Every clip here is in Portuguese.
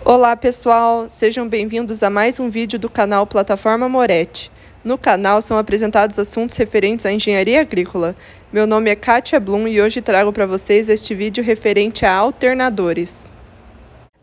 Olá pessoal, sejam bem-vindos a mais um vídeo do canal Plataforma Moretti. No canal são apresentados assuntos referentes à engenharia agrícola. Meu nome é Kátia Blum e hoje trago para vocês este vídeo referente a alternadores.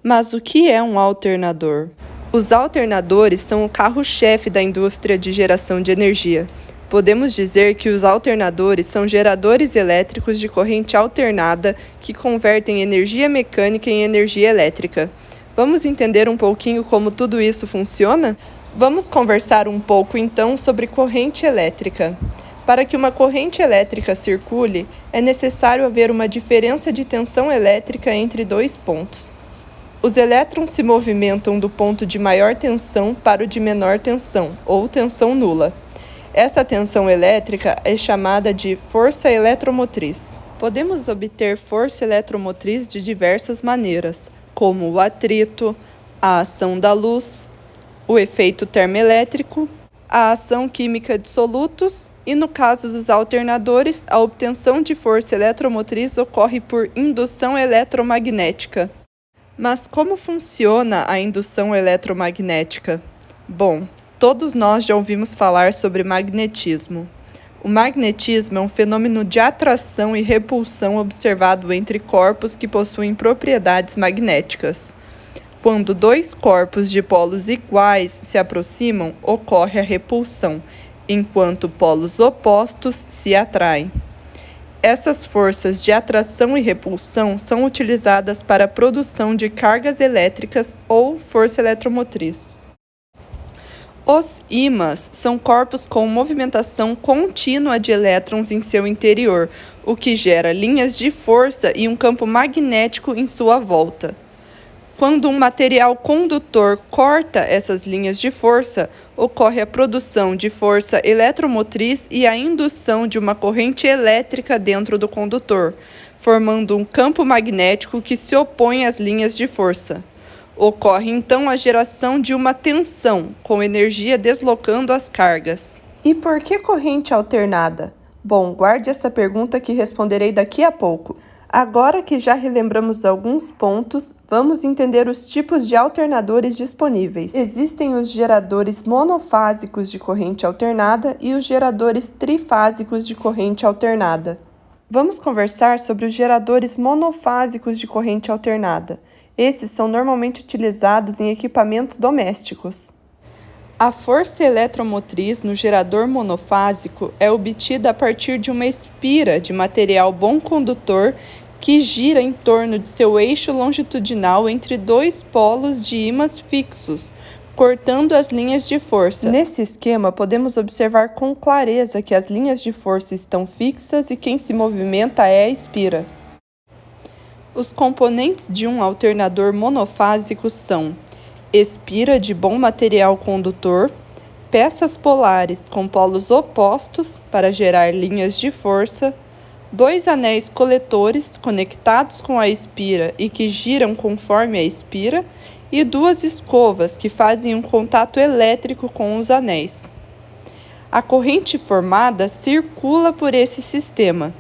Mas o que é um alternador? Os alternadores são o carro-chefe da indústria de geração de energia. Podemos dizer que os alternadores são geradores elétricos de corrente alternada que convertem energia mecânica em energia elétrica. Vamos entender um pouquinho como tudo isso funciona? Vamos conversar um pouco então sobre corrente elétrica. Para que uma corrente elétrica circule, é necessário haver uma diferença de tensão elétrica entre dois pontos. Os elétrons se movimentam do ponto de maior tensão para o de menor tensão, ou tensão nula. Essa tensão elétrica é chamada de força eletromotriz. Podemos obter força eletromotriz de diversas maneiras, como o atrito, a ação da luz, o efeito termoelétrico, a ação química de solutos e, no caso dos alternadores, a obtenção de força eletromotriz ocorre por indução eletromagnética. Mas como funciona a indução eletromagnética? Bom, todos nós já ouvimos falar sobre magnetismo. O magnetismo é um fenômeno de atração e repulsão observado entre corpos que possuem propriedades magnéticas. Quando dois corpos de polos iguais se aproximam, ocorre a repulsão, enquanto polos opostos se atraem. Essas forças de atração e repulsão são utilizadas para a produção de cargas elétricas ou força eletromotriz. Os ímãs são corpos com movimentação contínua de elétrons em seu interior, o que gera linhas de força e um campo magnético em sua volta. Quando um material condutor corta essas linhas de força, ocorre a produção de força eletromotriz e a indução de uma corrente elétrica dentro do condutor, formando um campo magnético que se opõe às linhas de força. Ocorre então a geração de uma tensão, com energia deslocando as cargas. E por que corrente alternada? Bom, guarde essa pergunta que responderei daqui a pouco. Agora que já relembramos alguns pontos, vamos entender os tipos de alternadores disponíveis. Existem os geradores monofásicos de corrente alternada e os geradores trifásicos de corrente alternada. Vamos conversar sobre os geradores monofásicos de corrente alternada. Esses são normalmente utilizados em equipamentos domésticos. A força eletromotriz no gerador monofásico é obtida a partir de uma espira de material bom condutor que gira em torno de seu eixo longitudinal entre dois polos de ímãs fixos, cortando as linhas de força. Nesse esquema, podemos observar com clareza que as linhas de força estão fixas e quem se movimenta é a espira. Os componentes de um alternador monofásico são espira de bom material condutor, peças polares com polos opostos para gerar linhas de força, dois anéis coletores conectados com a espira e que giram conforme a espira, e duas escovas que fazem um contato elétrico com os anéis. A corrente formada circula por esse sistema.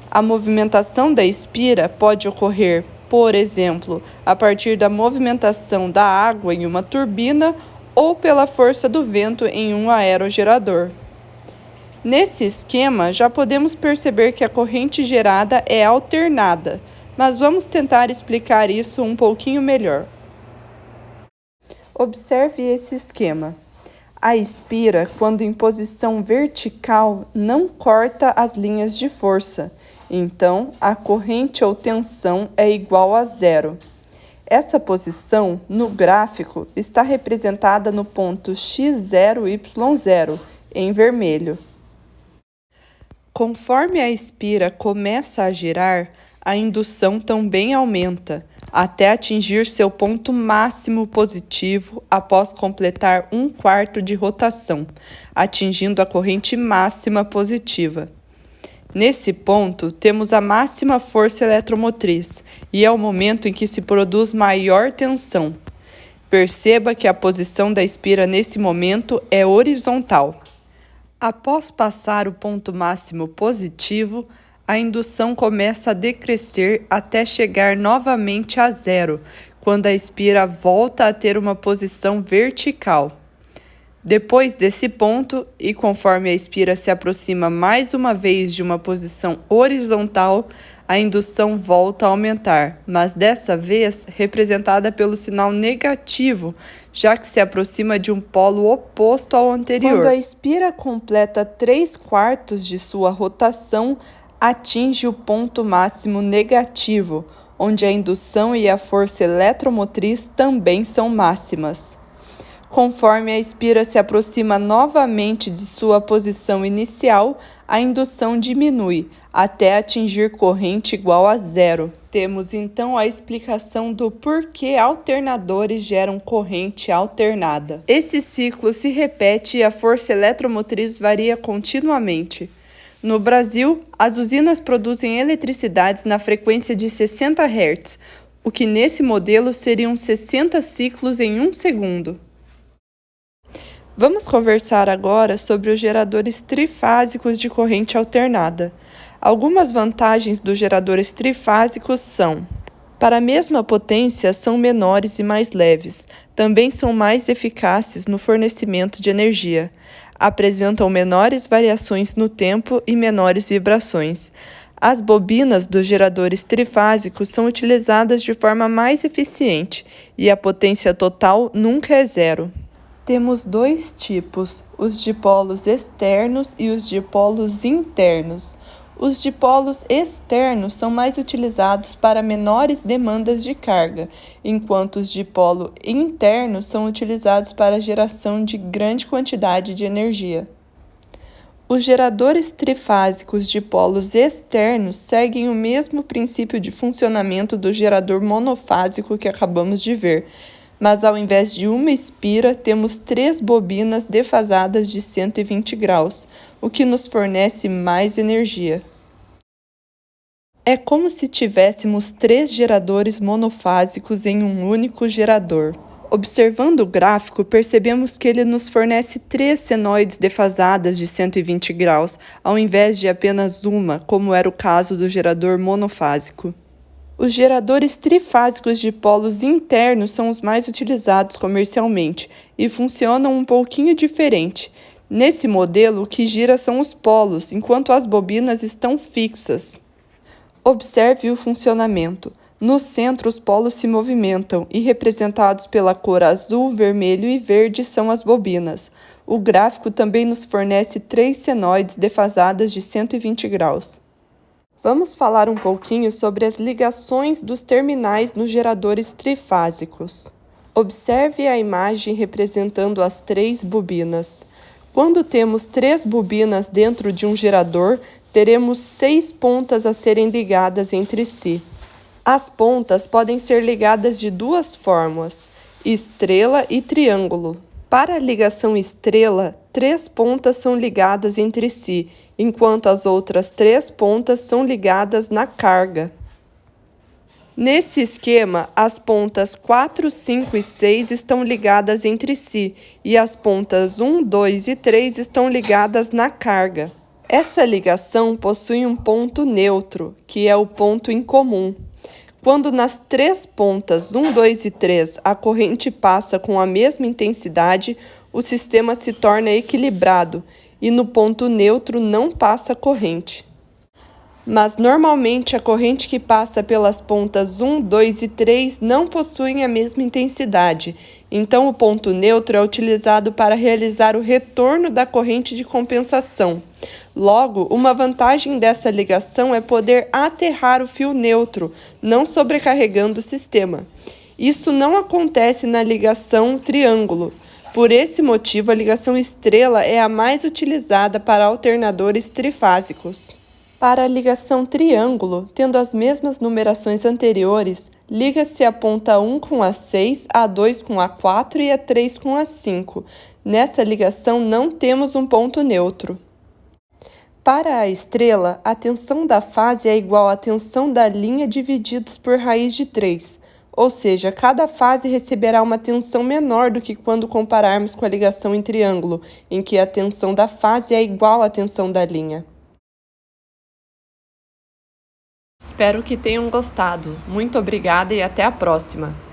A movimentação da espira pode ocorrer, por exemplo, a partir da movimentação da água em uma turbina ou pela força do vento em um aerogerador. Nesse esquema, já podemos perceber que a corrente gerada é alternada, mas vamos tentar explicar isso um pouquinho melhor. Observe esse esquema. A espira, quando em posição vertical, não corta as linhas de força. Então, a corrente ou tensão é igual a zero. Essa posição, no gráfico, está representada no ponto x0, y0, em vermelho. Conforme a espira começa a girar, a indução também aumenta, até atingir seu ponto máximo positivo após completar 1/4 de rotação, atingindo a corrente máxima positiva. Nesse ponto, temos a máxima força eletromotriz e é o momento em que se produz maior tensão. Perceba que a posição da espira nesse momento é horizontal. Após passar o ponto máximo positivo, a indução começa a decrescer até chegar novamente a zero, quando a espira volta a ter uma posição vertical. Depois desse ponto, e conforme a espira se aproxima mais uma vez de uma posição horizontal, a indução volta a aumentar, mas dessa vez representada pelo sinal negativo, já que se aproxima de um polo oposto ao anterior. Quando a espira completa 3/4 de sua rotação, atinge o ponto máximo negativo, onde a indução e a força eletromotriz também são máximas. Conforme a espira se aproxima novamente de sua posição inicial, a indução diminui, até atingir corrente igual a zero. Temos então a explicação do porquê alternadores geram corrente alternada. Esse ciclo se repete e a força eletromotriz varia continuamente. No Brasil, as usinas produzem eletricidades na frequência de 60 Hz, o que nesse modelo seriam 60 ciclos em 1 segundo. Vamos conversar agora sobre os geradores trifásicos de corrente alternada. Algumas vantagens dos geradores trifásicos são: para a mesma potência, são menores e mais leves. Também são mais eficazes no fornecimento de energia. Apresentam menores variações no tempo e menores vibrações. As bobinas dos geradores trifásicos são utilizadas de forma mais eficiente e a potência total nunca é zero. Temos dois tipos, os dipolos externos e os dipolos internos. Os dipolos externos são mais utilizados para menores demandas de carga, enquanto os dipolo internos são utilizados para a geração de grande quantidade de energia. Os geradores trifásicos de polos externos seguem o mesmo princípio de funcionamento do gerador monofásico que acabamos de ver, mas ao invés de uma espira, temos 3 bobinas defasadas de 120 graus, o que nos fornece mais energia. É como se tivéssemos 3 geradores monofásicos em um único gerador. Observando o gráfico, percebemos que ele nos fornece 3 senoides defasadas de 120 graus, ao invés de apenas uma, como era o caso do gerador monofásico. Os geradores trifásicos de polos internos são os mais utilizados comercialmente e funcionam um pouquinho diferente. Nesse modelo, o que gira são os polos, enquanto as bobinas estão fixas. Observe o funcionamento. No centro, os polos se movimentam e, representados pela cor azul, vermelho e verde, são as bobinas. O gráfico também nos fornece 3 senoides defasadas de 120 graus. Vamos falar um pouquinho sobre as ligações dos terminais nos geradores trifásicos. Observe a imagem representando as 3 bobinas. Quando temos 3 bobinas dentro de um gerador, teremos 6 pontas a serem ligadas entre si. As pontas podem ser ligadas de 2 formas, estrela e triângulo. Para a ligação estrela, 3 pontas são ligadas entre si, enquanto as outras 3 pontas são ligadas na carga. Nesse esquema, as pontas 4, 5 e 6 estão ligadas entre si, e as pontas 1, 2 e 3 estão ligadas na carga. Essa ligação possui um ponto neutro, que é o ponto em comum. Quando nas 3 pontas 1, 2 e 3 a corrente passa com a mesma intensidade, o sistema se torna equilibrado e no ponto neutro não passa corrente. Mas normalmente a corrente que passa pelas pontas 1, 2 e 3 não possuem a mesma intensidade, então o ponto neutro é utilizado para realizar o retorno da corrente de compensação. Logo, uma vantagem dessa ligação é poder aterrar o fio neutro, não sobrecarregando o sistema. Isso não acontece na ligação triângulo. Por esse motivo, a ligação estrela é a mais utilizada para alternadores trifásicos. Para a ligação triângulo, tendo as mesmas numerações anteriores, liga-se a ponta 1 com a 6, a 2 com a 4 e a 3 com a 5. Nessa ligação não temos um ponto neutro. Para a estrela, a tensão da fase é igual à tensão da linha divididos por raiz de 3, ou seja, cada fase receberá uma tensão menor do que quando compararmos com a ligação em triângulo, em que a tensão da fase é igual à tensão da linha. Espero que tenham gostado. Muito obrigada e até a próxima!